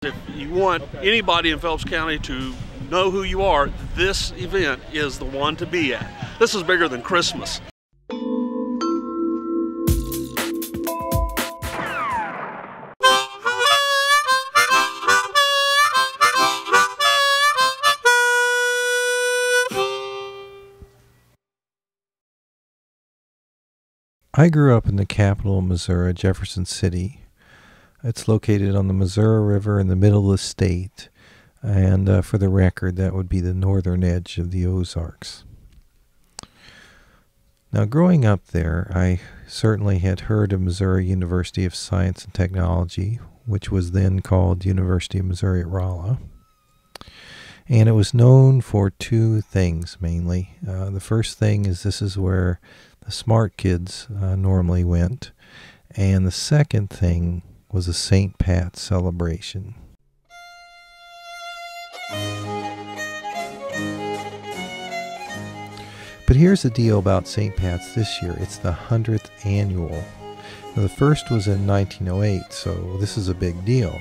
If you want anybody in Phelps County to know who you are, this event is the one to be at. This is bigger than Christmas. I grew up in the capital of Missouri, Jefferson City. It's located on the Missouri River in the middle of the state, and for the record, that would be the northern edge of the Ozarks. Now, growing up there, I certainly had heard of Missouri University of Science and Technology, which was then called University of Missouri at Rolla. And it was known for two things mainly. The first thing is this is where the smart kids normally went. And the second thing was a St. Pat's celebration. But here's the deal about St. Pat's this year. It's the 100th annual. Now, the first was in 1908, so this is a big deal.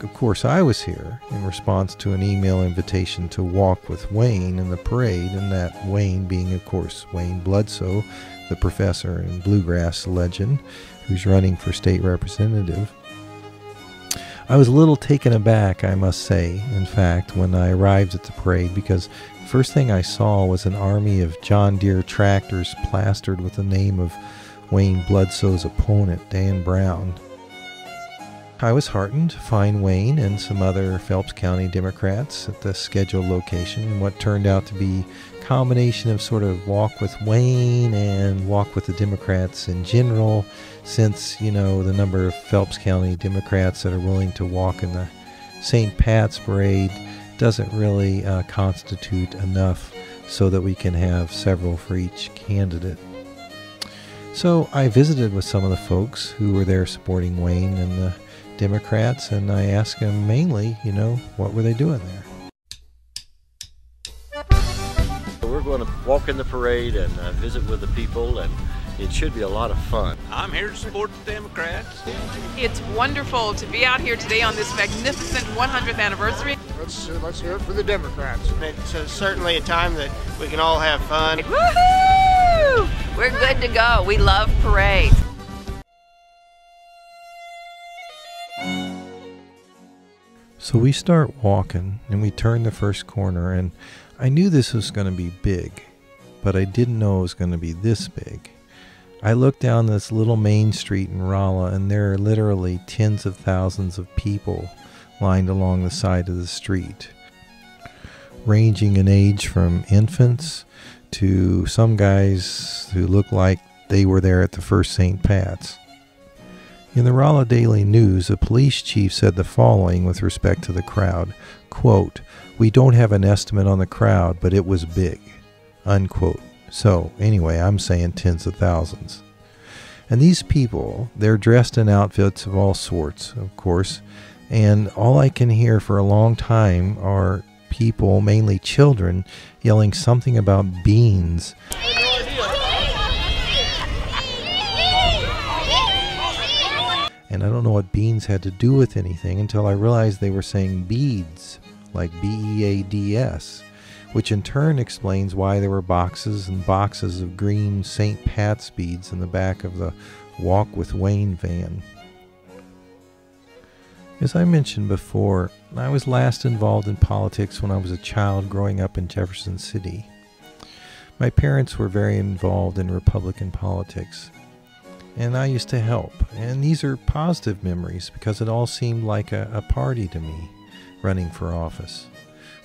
Of course, I was here in response to an email invitation to walk with Wayne in the parade, and that Wayne being, of course, Wayne Bloodsoe, the professor and bluegrass legend who's running for state representative. I was a little taken aback, I must say, in fact, when I arrived at the parade, because the first thing I saw was an army of John Deere tractors plastered with the name of Wayne Bloodsoe's opponent, Dan Brown. I was heartened to find Wayne and some other Phelps County Democrats at the scheduled location in what turned out to be a combination of sort of walk with Wayne and walk with the Democrats in general, since, you know, the number of Phelps County Democrats that are willing to walk in the St. Pat's parade doesn't really constitute enough so that we can have several for each candidate. So I visited with some of the folks who were there supporting Wayne and the Democrats, and I asked them mainly, you know, what were they doing there? We're going to walk in the parade and visit with the people, and it should be a lot of fun. I'm here to support the Democrats. It's wonderful to be out here today on this magnificent 100th anniversary. Let's hear it for the Democrats. It's certainly a time that we can all have fun. Woohoo! We're good to go. We love parades. So we start walking, and we turn the first corner, and I knew this was going to be big, but I didn't know it was going to be this big. I looked down this little main street in Rolla, and there are literally tens of thousands of people lined along the side of the street, ranging in age from infants to some guys who look like they were there at the first St. Pat's. In the Rolla Daily News, a police chief said the following with respect to the crowd, quote, "We don't have an estimate on the crowd, but it was big," unquote. So anyway, I'm saying tens of thousands. And these people, they're dressed in outfits of all sorts, of course, and all I can hear for a long time are people, mainly children, yelling something about beans. And I don't know what beans had to do with anything until I realized they were saying beads, like B-E-A-D-S, which in turn explains why there were boxes and boxes of green St. Pat's beads in the back of the Walk with Wayne van. As I mentioned before, I was last involved in politics when I was a child growing up in Jefferson City. My parents were very involved in Republican politics, and I used to help. And these are positive memories because it all seemed like a party to me, running for office.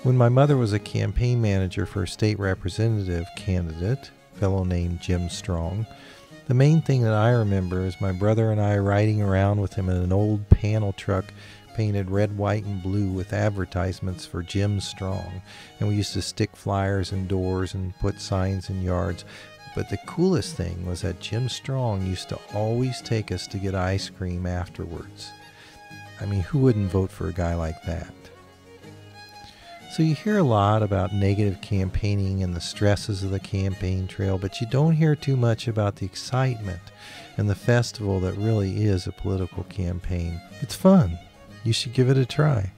When my mother was a campaign manager for a state representative candidate, a fellow named Jim Strong, the main thing that I remember is my brother and I riding around with him in an old panel truck painted red, white, and blue with advertisements for Jim Strong. And we used to stick flyers in doors and put signs in yards. But the coolest thing was that Jim Strong used to always take us to get ice cream afterwards. I mean, who wouldn't vote for a guy like that? So you hear a lot about negative campaigning and the stresses of the campaign trail, but you don't hear too much about the excitement and the festival that really is a political campaign. It's fun. You should give it a try.